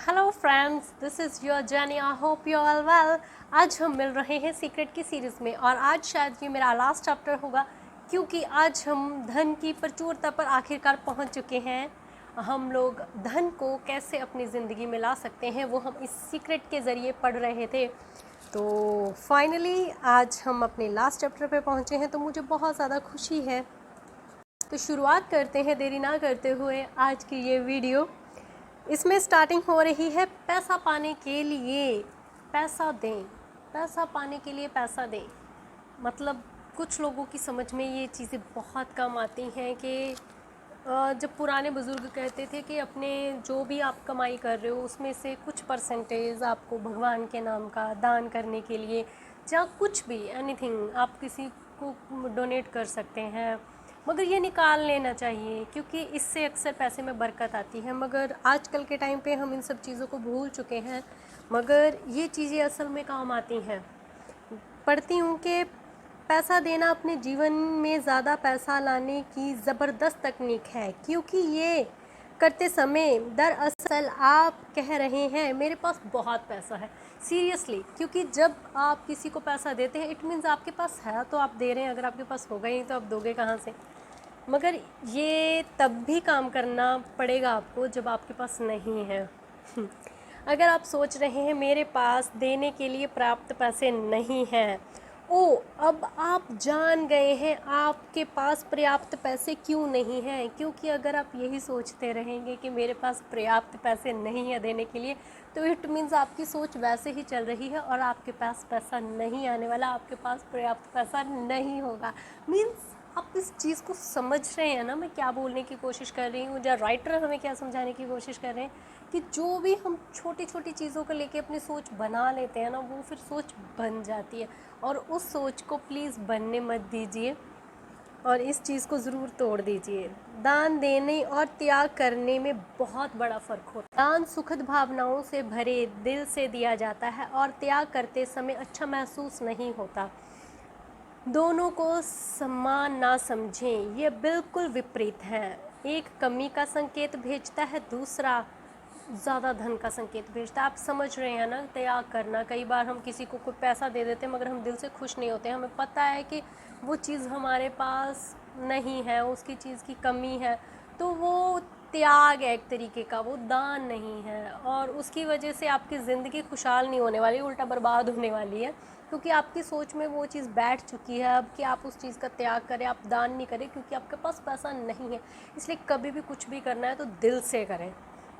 Hello friends, this is your journey. I hope you all well. आज हम मिल रहे हैं सीक्रेट की सीरीज़ में और आज शायद ये मेरा लास्ट चैप्टर होगा, क्योंकि आज हम धन की प्रचुरता पर आखिरकार पहुंच चुके हैं। हम लोग धन को कैसे अपनी ज़िंदगी में ला सकते हैं वो हम इस सीक्रेट के ज़रिए पढ़ रहे थे। तो फाइनली आज हम अपने लास्ट चैप्टर पे पहुँचे हैं, तो मुझे बहुत ज़्यादा खुशी है। तो शुरुआत करते हैं देरी ना करते हुए आज की ये वीडियो। इसमें स्टार्टिंग हो रही है पैसा पाने के लिए पैसा दें, पैसा पाने के लिए पैसा दें। मतलब कुछ लोगों की समझ में ये चीज़ें बहुत कम आती हैं कि जब पुराने बुज़ुर्ग कहते थे कि अपने जो भी आप कमाई कर रहे हो उसमें से कुछ परसेंटेज आपको भगवान के नाम का दान करने के लिए या कुछ भी एनीथिंग आप किसी को डोनेट कर सकते हैं, मगर ये निकाल लेना चाहिए क्योंकि इससे अक्सर पैसे में बरकत आती है। मगर आजकल के टाइम पे हम इन सब चीज़ों को भूल चुके हैं, मगर ये चीज़ें असल में काम आती हैं। पढ़ती हूँ कि पैसा देना अपने जीवन में ज़्यादा पैसा लाने की ज़बरदस्त तकनीक है, क्योंकि ये करते समय दरअसल आप कह रहे हैं मेरे पास बहुत पैसा है। सीरियसली, क्योंकि जब आप किसी को पैसा देते हैं इट मीन्स आपके पास है तो आप दे रहे हैं। अगर आपके पास होगा ही तो आप दोगे कहाँ से? मगर ये तब भी काम करना पड़ेगा आपको जब आपके पास नहीं है। अगर आप सोच रहे हैं मेरे पास देने के लिए पर्याप्त पैसे नहीं हैं, ओ अब आप जान गए हैं आपके पास पर्याप्त पैसे क्यों नहीं हैं। क्योंकि अगर आप यही सोचते रहेंगे कि मेरे पास पर्याप्त पैसे नहीं है देने के लिए, तो इट मीन्स आपकी सोच वैसे ही चल रही है और आपके पास पैसा नहीं आने वाला, आपके पास पर्याप्त पैसा नहीं होगा। मीन्स आप इस चीज़ को समझ रहे हैं ना मैं क्या बोलने की कोशिश कर रही हूँ, या राइटर हमें क्या समझाने की कोशिश कर रहे हैं कि जो भी हम छोटी छोटी चीज़ों को लेके अपनी सोच बना लेते हैं ना, वो फिर सोच बन जाती है। और उस सोच को प्लीज़ बनने मत दीजिए और इस चीज़ को ज़रूर तोड़ दीजिए। दान देने और त्याग करने में बहुत बड़ा फ़र्क होता है। दान सुखद भावनाओं से भरे दिल से दिया जाता है और त्याग करते समय अच्छा महसूस नहीं होता। दोनों को समान ना समझें, ये बिल्कुल विपरीत है। एक कमी का संकेत भेजता है, दूसरा ज़्यादा धन का संकेत भेजता है। आप समझ रहे हैं ना, त्याग करना। कई बार हम किसी को कोई पैसा दे देते हैं मगर हम दिल से खुश नहीं होते। हमें पता है कि वो चीज़ हमारे पास नहीं है, उसकी चीज़ की कमी है, तो वो त्याग है एक तरीके का, वो दान नहीं है। और उसकी वजह से आपकी ज़िंदगी खुशहाल नहीं होने वाली, उल्टा बर्बाद होने वाली है, क्योंकि आपकी सोच में वो चीज़ बैठ चुकी है अब कि आप उस चीज़ का त्याग करें, आप दान नहीं करें, क्योंकि आपके पास पैसा नहीं है। इसलिए कभी भी कुछ भी करना है तो दिल से करें।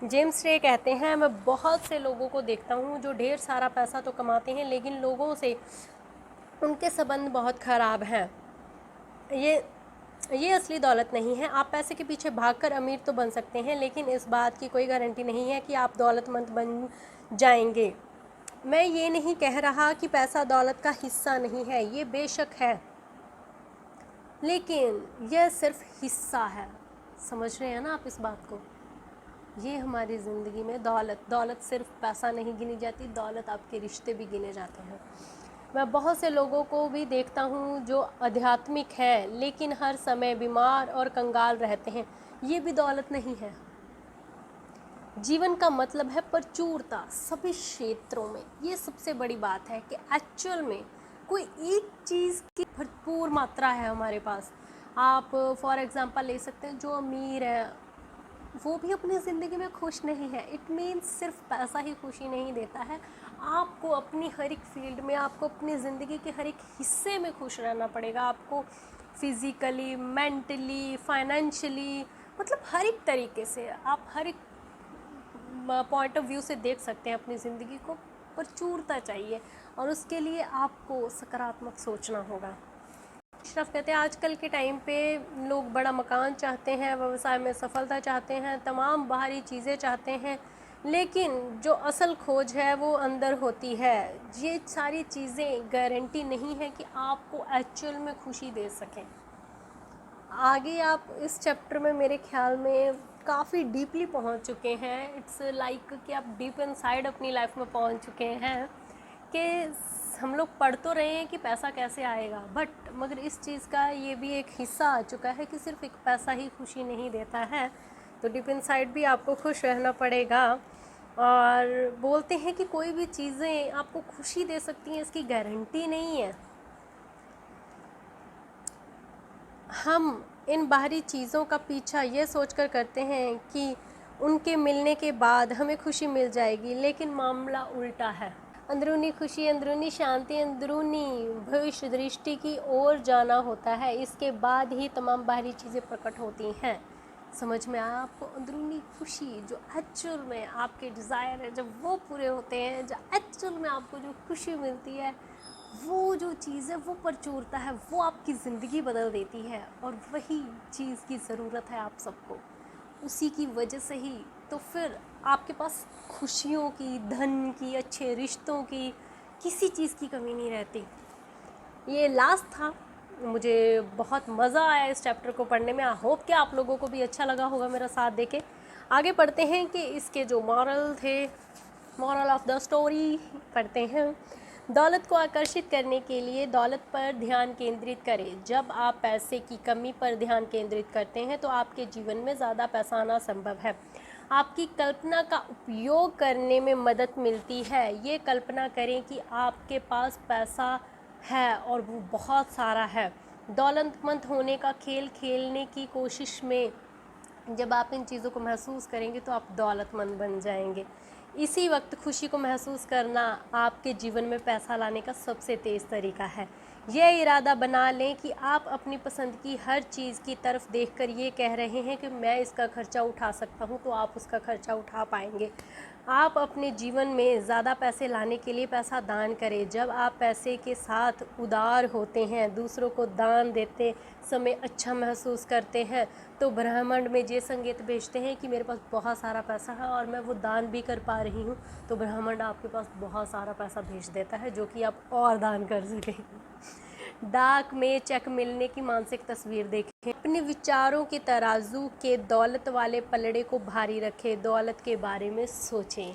जेम्स रे कहते हैं, मैं बहुत से लोगों को देखता हूँ जो ढेर सारा पैसा तो कमाते हैं लेकिन लोगों से उनके संबंध बहुत ख़राब हैं। ये असली दौलत नहीं है। आप पैसे के पीछे भागकर अमीर तो बन सकते हैं, लेकिन इस बात की कोई गारंटी नहीं है कि आप दौलतमंद बन जाएंगे। मैं ये नहीं कह रहा कि पैसा दौलत का हिस्सा नहीं है, ये बेशक है, लेकिन यह सिर्फ हिस्सा है। समझ रहे हैं ना आप इस बात को? ये हमारी ज़िंदगी में दौलत सिर्फ पैसा नहीं गिनी जाती, दौलत आपके रिश्ते भी गिने जाते हैं। मैं बहुत से लोगों को भी देखता हूँ जो आध्यात्मिक हैं लेकिन हर समय बीमार और कंगाल रहते हैं। ये भी दौलत नहीं है। जीवन का मतलब है प्रचुरता सभी क्षेत्रों में। ये सबसे बड़ी बात है कि एक्चुअल में कोई एक चीज़ की भरपूर मात्रा है हमारे पास। आप फॉर एग्ज़ाम्पल ले सकते हैं, जो अमीर है वो भी अपनी ज़िंदगी में खुश नहीं है। इट मीन्स सिर्फ पैसा ही खुशी नहीं देता है। आपको अपनी हर एक फील्ड में, आपको अपनी ज़िंदगी के हर एक हिस्से में खुश रहना पड़ेगा। आपको फिज़िकली, मेंटली, फाइनेंशियली, मतलब हर एक तरीके से आप हर एक पॉइंट ऑफ व्यू से देख सकते हैं अपनी ज़िंदगी को। प्रचुरता चाहिए और उसके लिए आपको सकारात्मक सोचना होगा। अशरफ कहते हैं, आजकल के टाइम पे लोग बड़ा मकान चाहते हैं, व्यवसाय में सफलता चाहते हैं, तमाम बाहरी चीज़ें चाहते हैं, लेकिन जो असल खोज है वो अंदर होती है। ये सारी चीज़ें गारंटी नहीं है कि आपको एक्चुअल में खुशी दे सकें। आगे आप इस चैप्टर में मेरे ख्याल में काफ़ी डीपली पहुंच चुके हैं। इट्स लाइक कि आप डीप इनसाइड अपनी लाइफ में पहुंच चुके हैं कि हम लोग पढ़ तो रहे हैं कि पैसा कैसे आएगा, मगर इस चीज़ का ये भी एक हिस्सा आ चुका है कि सिर्फ एक पैसा ही खुशी नहीं देता है, तो डीप इनसाइड भी आपको खुश रहना पड़ेगा। और बोलते हैं कि कोई भी चीज़ें आपको खुशी दे सकती हैं, इसकी गारंटी नहीं है। हम इन बाहरी चीज़ों का पीछा ये सोचकर करते हैं कि उनके मिलने के बाद हमें खुशी मिल जाएगी, लेकिन मामला उल्टा है। अंदरूनी खुशी, अंदरूनी शांति, अंदरूनी भविष्य दृष्टि की ओर जाना होता है, इसके बाद ही तमाम बाहरी चीज़ें प्रकट होती हैं। समझ में आया आपको? अंदरूनी खुशी जो एक्चुअल में आपके डिज़ायर है, जब वो पूरे होते हैं, जब एक्चुअल में आपको जो खुशी मिलती है, वो जो चीज़ है वो प्रचुरता है, वो आपकी ज़िंदगी बदल देती है। और वही चीज़ की ज़रूरत है आप सबको, उसी की वजह से ही तो फिर आपके पास खुशियों की, धन की, अच्छे रिश्तों की, किसी चीज़ की कमी नहीं रहती। ये लास्ट था, मुझे बहुत मज़ा आया इस चैप्टर को पढ़ने में। आई होप कि आप लोगों को भी अच्छा लगा होगा मेरा साथ देके। आगे पढ़ते हैं कि इसके जो मॉरल थे, मॉरल ऑफ द स्टोरी पढ़ते हैं। दौलत को आकर्षित करने के लिए दौलत पर ध्यान केंद्रित करें। जब आप पैसे की कमी पर ध्यान केंद्रित करते हैं तो आपके जीवन में ज़्यादा पैसा आना संभव है। आपकी कल्पना का उपयोग करने में मदद मिलती है। ये कल्पना करें कि आपके पास पैसा है और वो बहुत सारा है। दौलतमंद होने का खेल खेलने की कोशिश में जब आप इन चीज़ों को महसूस करेंगे तो आप दौलतमंद बन जाएंगे। इसी वक्त खुशी को महसूस करना आपके जीवन में पैसा लाने का सबसे तेज़ तरीका है। यह इरादा बना लें कि आप अपनी पसंद की हर चीज़ की तरफ देखकर ये कह रहे हैं कि मैं इसका खर्चा उठा सकता हूँ, तो आप उसका खर्चा उठा पाएंगे। आप अपने जीवन में ज़्यादा पैसे लाने के लिए पैसा दान करें। जब आप पैसे के साथ उदार होते हैं, दूसरों को दान देते समय अच्छा महसूस करते हैं, तो ब्रह्मांड में ये संकेत भेजते हैं कि मेरे पास बहुत सारा पैसा है और मैं वो दान भी कर पा रही हूँ, तो ब्रह्मांड आपके पास बहुत सारा पैसा भेज देता है जो कि आप और दान कर सकें। डाक में चेक मिलने की मानसिक तस्वीर देखें। अपने विचारों के तराजू के दौलत वाले पलड़े को भारी रखें। दौलत के बारे में सोचें।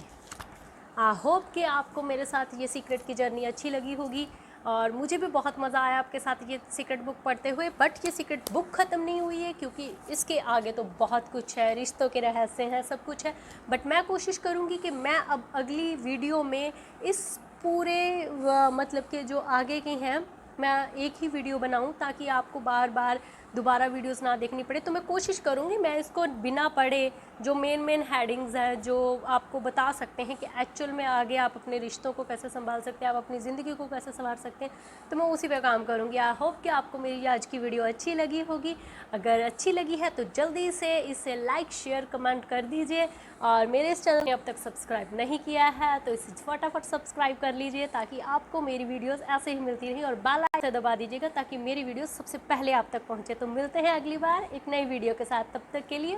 आई होप कि आपको मेरे साथ ये सीक्रेट की जर्नी अच्छी लगी होगी और मुझे भी बहुत मज़ा आया आपके साथ ये सीक्रेट बुक पढ़ते हुए। बट ये सीक्रेट बुक ख़त्म नहीं हुई है, क्योंकि इसके आगे तो बहुत कुछ है, रिश्तों के रहस्य हैं, सब कुछ है। बट मैं कोशिश करूँगी कि मैं अब अगली वीडियो में इस पूरे मतलब के जो आगे के हैं, मैं एक ही वीडियो बनाऊं ताकि आपको बार बार दोबारा वीडियोस ना देखनी पड़े। तो मैं कोशिश करूंगी मैं इसको बिना पढ़े जो मेन हेडिंग्स हैं, जो आपको बता सकते हैं कि एक्चुअल में आगे आप अपने रिश्तों को कैसे संभाल सकते हैं, आप अपनी ज़िंदगी को कैसे संभाल सकते हैं, तो मैं उसी पे काम करूंगी। आई होप कि आपको मेरी आज की वीडियो अच्छी लगी होगी। अगर अच्छी लगी है तो जल्दी से इसे लाइक, शेयर, कमेंट कर दीजिए। और मेरे इस चैनल ने अब तक सब्सक्राइब नहीं किया है तो इसे फटाफट सब्सक्राइब कर लीजिए, ताकि आपको मेरी वीडियोस ऐसे ही मिलती रही। और बेल आइकन दबा दीजिएगा ताकि मेरी वीडियो सबसे पहले आप तक पहुंचे। तो मिलते हैं अगली बार एक नई वीडियो के साथ, तब तक के लिए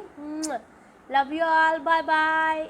love you all, bye bye.